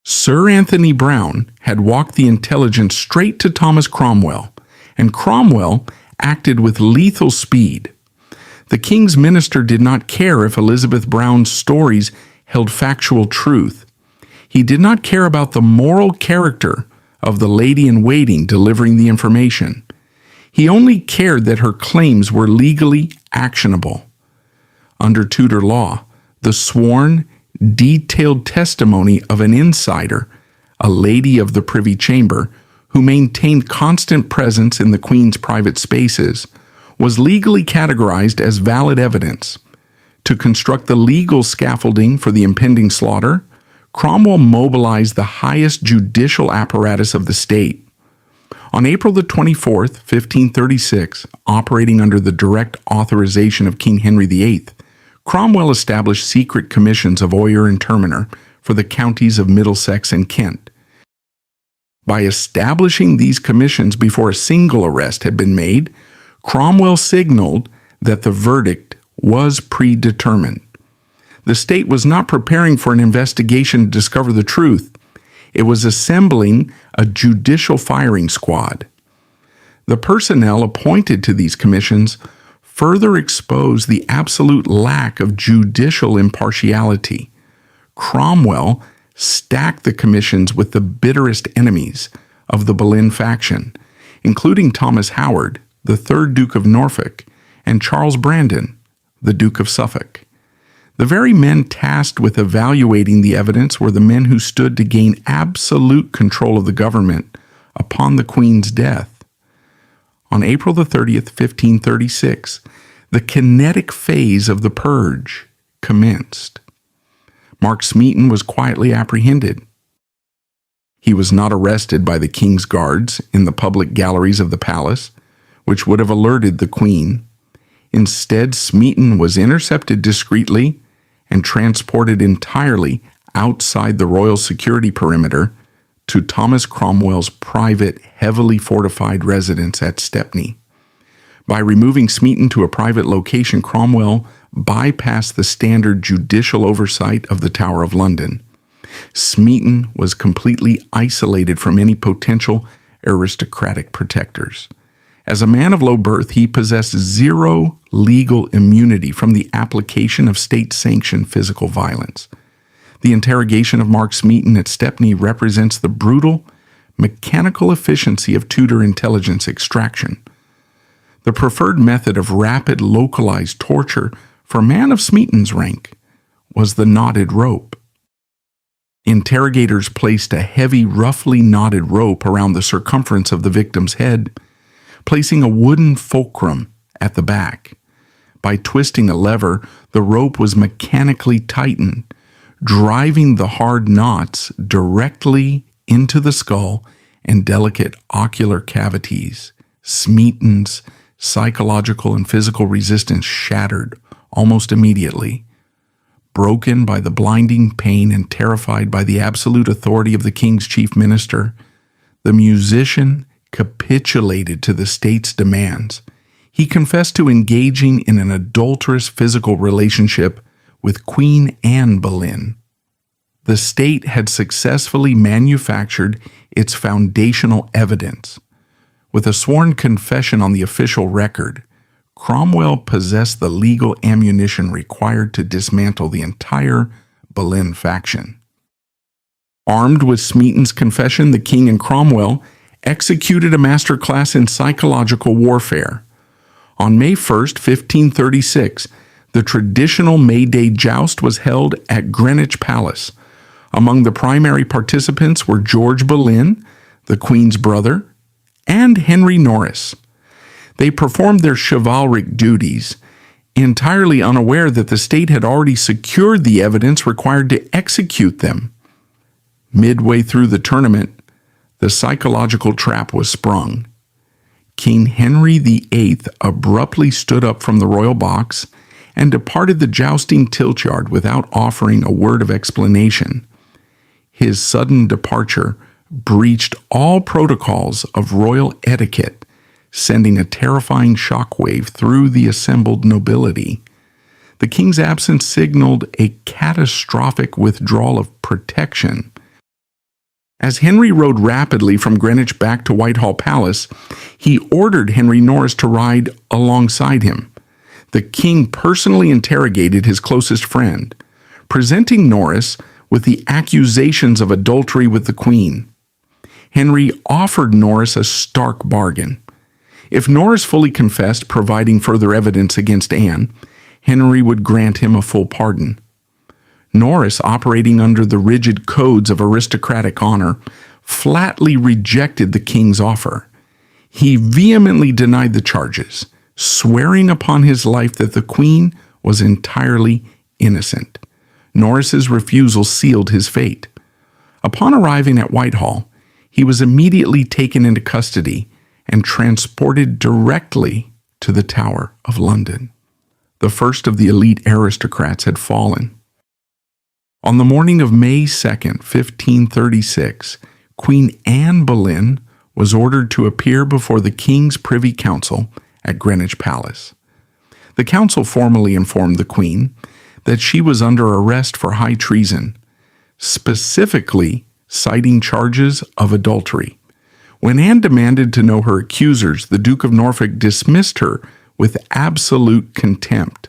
Sir Anthony Browne had walked the intelligence straight to Thomas Cromwell, and Cromwell acted with lethal speed. The king's minister did not care if Elizabeth Browne's stories held factual truth. He did not care about the moral character of the lady-in-waiting delivering the information. He only cared that her claims were legally actionable. Under Tudor law, the sworn, detailed testimony of an insider, a lady of the Privy Chamber, who maintained constant presence in the Queen's private spaces, was legally categorized as valid evidence. To construct the legal scaffolding for the impending slaughter, Cromwell mobilized the highest judicial apparatus of the state. On April the 24th, 1536, operating under the direct authorization of King Henry VIII, Cromwell established secret commissions of oyer and terminer for the counties of Middlesex and Kent. By establishing these commissions before a single arrest had been made, Cromwell signaled that the verdict was predetermined. The state was not preparing for an investigation to discover the truth. It was assembling a judicial firing squad. The personnel appointed to these commissions further exposed the absolute lack of judicial impartiality. Cromwell stacked the commissions with the bitterest enemies of the Boleyn faction, including Thomas Howard, the 3rd Duke of Norfolk, and Charles Brandon, the Duke of Suffolk. The very men tasked with evaluating the evidence were the men who stood to gain absolute control of the government upon the Queen's death. On April the 30th, 1536, the kinetic phase of the purge commenced. Mark Smeaton was quietly apprehended. He was not arrested by the king's guards in the public galleries of the palace, which would have alerted the Queen. Instead, Smeaton was intercepted discreetly and transported entirely outside the royal security perimeter to Thomas Cromwell's private, heavily fortified residence at Stepney. By removing Smeaton to a private location, Cromwell bypassed the standard judicial oversight of the Tower of London. Smeaton was completely isolated from any potential aristocratic protectors. As a man of low birth, he possessed zero legal immunity from the application of state-sanctioned physical violence. The interrogation of Mark Smeaton at Stepney represents the brutal, mechanical efficiency of Tudor intelligence extraction. The preferred method of rapid, localized torture for a man of Smeaton's rank was the knotted rope. Interrogators placed a heavy, roughly knotted rope around the circumference of the victim's head, placing a wooden fulcrum at the back. By twisting a lever, the rope was mechanically tightened, driving the hard knots directly into the skull and delicate ocular cavities. Smeaton's psychological and physical resistance shattered almost immediately. Broken by the blinding pain and terrified by the absolute authority of the king's chief minister, the musician capitulated to the state's demands. He confessed to engaging in an adulterous physical relationship with Queen Anne Boleyn. The state had successfully manufactured its foundational evidence. With a sworn confession on the official record, Cromwell possessed the legal ammunition required to dismantle the entire Boleyn faction. Armed with Smeaton's confession, the king and Cromwell executed a masterclass in psychological warfare. On May 1st, 1536, the traditional May Day joust was held at Greenwich Palace. Among the primary participants were George Boleyn, the Queen's brother, and Henry Norris. They performed their chivalric duties, entirely unaware that the state had already secured the evidence required to execute them. Midway through the tournament, the psychological trap was sprung. King Henry VIII abruptly stood up from the royal box and departed the jousting tiltyard without offering a word of explanation. His sudden departure breached all protocols of royal etiquette, sending a terrifying shockwave through the assembled nobility. The king's absence signaled a catastrophic withdrawal of protection. As Henry rode rapidly from Greenwich back to Whitehall Palace, he ordered Henry Norris to ride alongside him. The king personally interrogated his closest friend, presenting Norris with the accusations of adultery with the Queen. Henry offered Norris a stark bargain. If Norris fully confessed, providing further evidence against Anne, Henry would grant him a full pardon. Norris, operating under the rigid codes of aristocratic honor, flatly rejected the king's offer. He vehemently denied the charges, swearing upon his life that the Queen was entirely innocent. Norris's refusal sealed his fate. Upon arriving at Whitehall, he was immediately taken into custody and transported directly to the Tower of London. The first of the elite aristocrats had fallen. On the morning of May 2nd, 1536, Queen Anne Boleyn was ordered to appear before the King's Privy Council at Greenwich Palace. The council formally informed the Queen that she was under arrest for high treason, specifically citing charges of adultery. When Anne demanded to know her accusers, the Duke of Norfolk dismissed her with absolute contempt.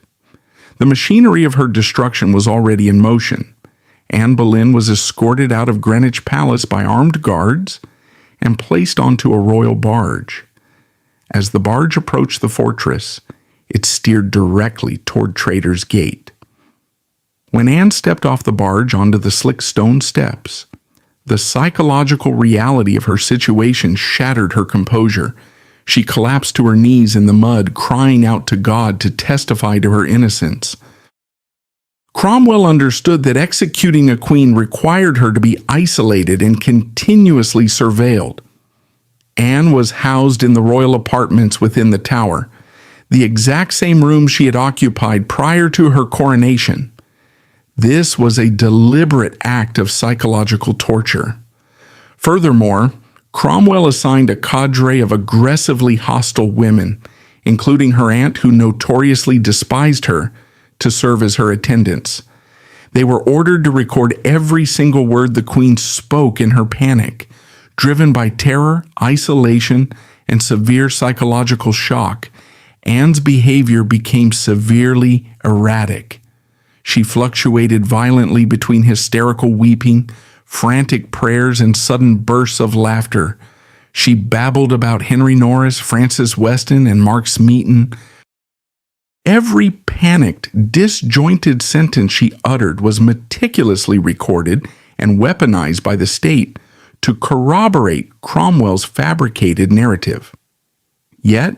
The machinery of her destruction was already in motion. Anne Boleyn was escorted out of Greenwich Palace by armed guards and placed onto a royal barge. As the barge approached the fortress, it steered directly toward Traitor's Gate. When Anne stepped off the barge onto the slick stone steps, the psychological reality of her situation shattered her composure. She collapsed to her knees in the mud, crying out to God to testify to her innocence. Cromwell understood that executing a queen required her to be isolated and continuously surveilled. Anne was housed in the royal apartments within the Tower, the exact same room she had occupied prior to her coronation. This was a deliberate act of psychological torture. Furthermore, Cromwell assigned a cadre of aggressively hostile women, including her aunt who notoriously despised her, to serve as her attendants. They were ordered to record every single word the Queen spoke in her panic, driven by terror, isolation, and severe psychological shock. Anne's behavior became severely erratic. She fluctuated violently between hysterical weeping, frantic prayers, and sudden bursts of laughter. She babbled about Henry Norris, Francis Weston, and Mark Smeaton. Every panicked, disjointed sentence she uttered was meticulously recorded and weaponized by the state to corroborate Cromwell's fabricated narrative. Yet,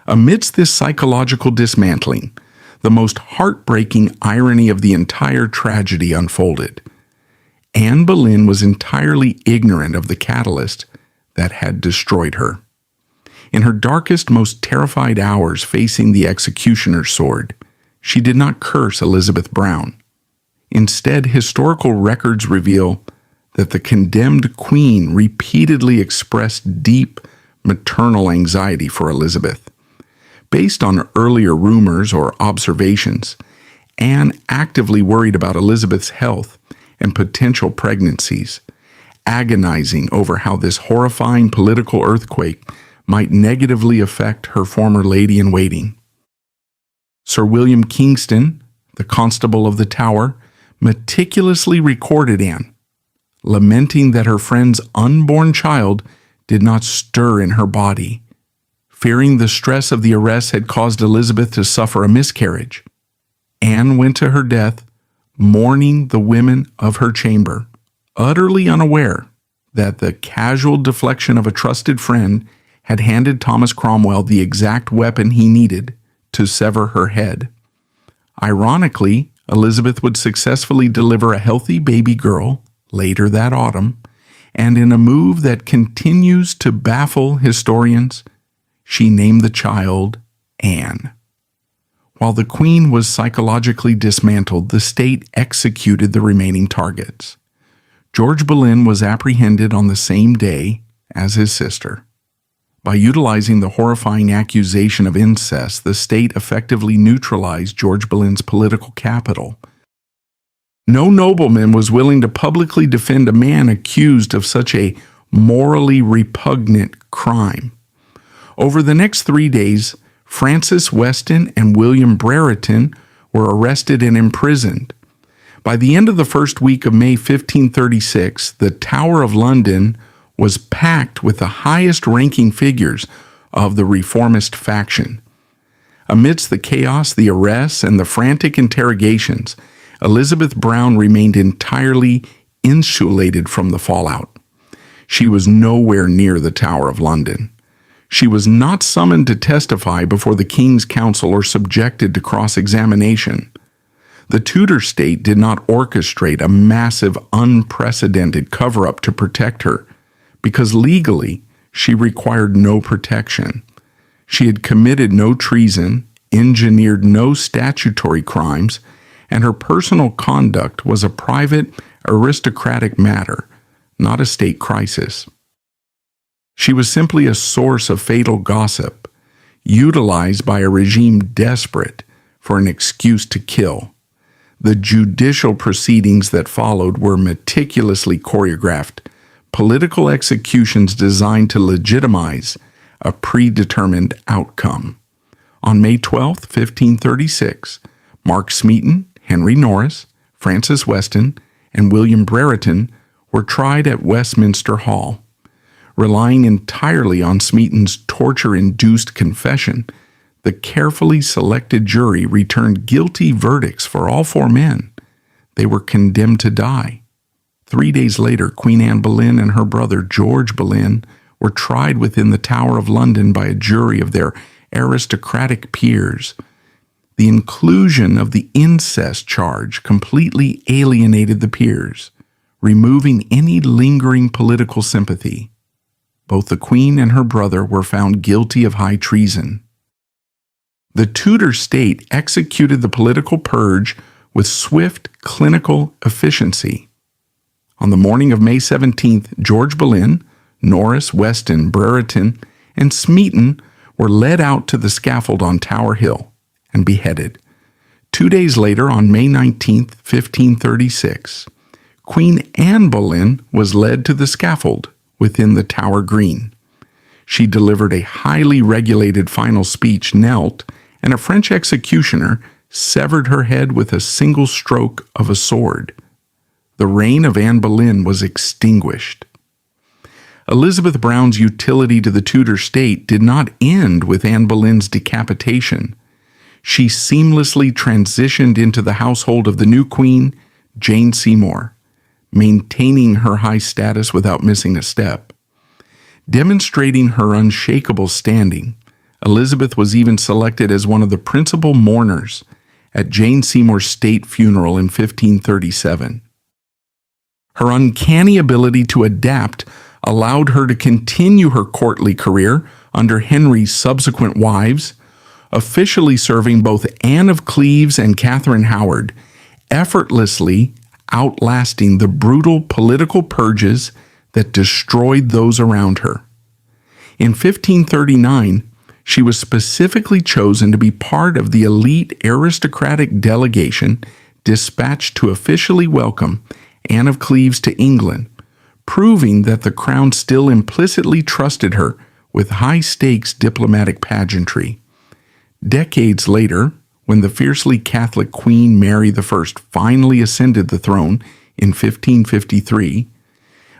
amidst this psychological dismantling, the most heartbreaking irony of the entire tragedy unfolded. Anne Boleyn was entirely ignorant of the catalyst that had destroyed her. In her darkest, most terrified hours facing the executioner's sword, she did not curse Elizabeth Browne. Instead, historical records reveal that the condemned queen repeatedly expressed deep maternal anxiety for Elizabeth. Based on earlier rumors or observations, Anne actively worried about Elizabeth's health and potential pregnancies, agonizing over how this horrifying political earthquake might negatively affect her former lady-in-waiting. Sir William Kingston, the Constable of the Tower, meticulously recorded Anne, lamenting that her friend's unborn child did not stir in her body, fearing the stress of the arrest had caused Elizabeth to suffer a miscarriage. Anne went to her death, mourning the women of her chamber, utterly unaware that the casual deflection of a trusted friend had handed Thomas Cromwell the exact weapon he needed to sever her head. Ironically, Elizabeth would successfully deliver a healthy baby girl later that autumn, and in a move that continues to baffle historians, she named the child Anne. While the Queen was psychologically dismantled, the state executed the remaining targets. George Boleyn was apprehended on the same day as his sister. By utilizing the horrifying accusation of incest, the state effectively neutralized George Boleyn's political capital. No nobleman was willing to publicly defend a man accused of such a morally repugnant crime. Over the next 3 days, Francis Weston and William Brereton were arrested and imprisoned. By the end of the first week of May 1536, the Tower of London was packed with the highest-ranking figures of the reformist faction. Amidst the chaos, the arrests, and the frantic interrogations, Elizabeth Browne remained entirely insulated from the fallout. She was nowhere near the Tower of London. She was not summoned to testify before the King's Council or subjected to cross-examination. The Tudor state did not orchestrate a massive, unprecedented cover-up to protect her, because legally she required no protection. She had committed no treason, engineered no statutory crimes, and her personal conduct was a private, aristocratic matter, not a state crisis. She was simply a source of fatal gossip, utilized by a regime desperate for an excuse to kill. The judicial proceedings that followed were meticulously choreographed, political executions designed to legitimize a predetermined outcome. On May 12, 1536, Mark Smeaton, Henry Norris, Francis Weston, and William Brereton were tried at Westminster Hall. Relying entirely on Smeaton's torture-induced confession, the carefully selected jury returned guilty verdicts for all four men. They were condemned to die. 3 days later, Queen Anne Boleyn and her brother George Boleyn were tried within the Tower of London by a jury of their aristocratic peers. The inclusion of the incest charge completely alienated the peers, removing any lingering political sympathy. Both the Queen and her brother were found guilty of high treason. The Tudor state executed the political purge with swift clinical efficiency. On the morning of May 17th, George Boleyn, Norris, Weston, Brereton, and Smeaton were led out to the scaffold on Tower Hill and beheaded. 2 days later, on May 19th, 1536, Queen Anne Boleyn was led to the scaffold within the Tower Green. She delivered a highly regulated final speech, knelt, and a French executioner severed her head with a single stroke of a sword. The reign of Anne Boleyn was extinguished. Elizabeth Browne's utility to the Tudor state did not end with Anne Boleyn's decapitation. She seamlessly transitioned into the household of the new queen, Jane Seymour, maintaining her high status without missing a step. Demonstrating her unshakable standing, Elizabeth was even selected as one of the principal mourners at Jane Seymour's state funeral in 1537. Her uncanny ability to adapt allowed her to continue her courtly career under Henry's subsequent wives, officially serving both Anne of Cleves and Catherine Howard, effortlessly outlasting the brutal political purges that destroyed those around her. In 1539, she was specifically chosen to be part of the elite aristocratic delegation dispatched to officially welcome Anne of Cleves to England, proving that the crown still implicitly trusted her with high-stakes diplomatic pageantry. Decades later, when the fiercely Catholic Queen Mary I finally ascended the throne in 1553,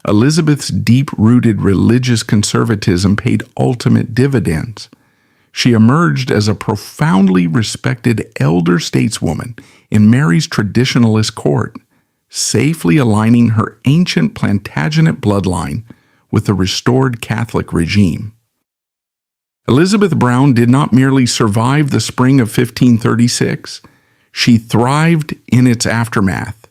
Elizabeth's deep-rooted religious conservatism paid ultimate dividends. She emerged as a profoundly respected elder stateswoman in Mary's traditionalist court, safely aligning her ancient Plantagenet bloodline with the restored Catholic regime. Elizabeth Browne did not merely survive the spring of 1536, she thrived in its aftermath.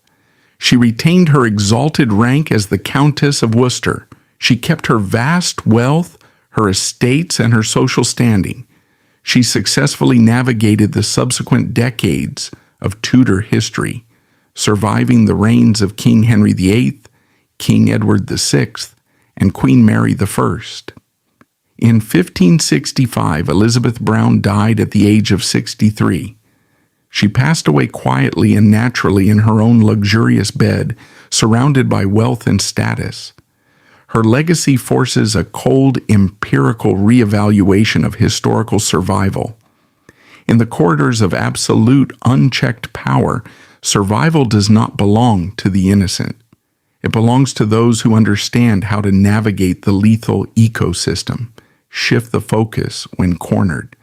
She retained her exalted rank as the Countess of Worcester. She kept her vast wealth, her estates, and her social standing. She successfully navigated the subsequent decades of Tudor history, surviving the reigns of King Henry VIII, King Edward VI, and Queen Mary I. In 1565, Elizabeth Browne died at the age of 63. She passed away quietly and naturally in her own luxurious bed, surrounded by wealth and status. Her legacy forces a cold, empirical reevaluation of historical survival. In the corridors of absolute, unchecked power, survival does not belong to the innocent. It belongs to those who understand how to navigate the lethal ecosystem, shift the focus when cornered,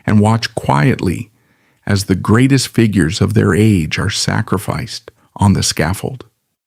and watch quietly as the greatest figures of their age are sacrificed on the scaffold.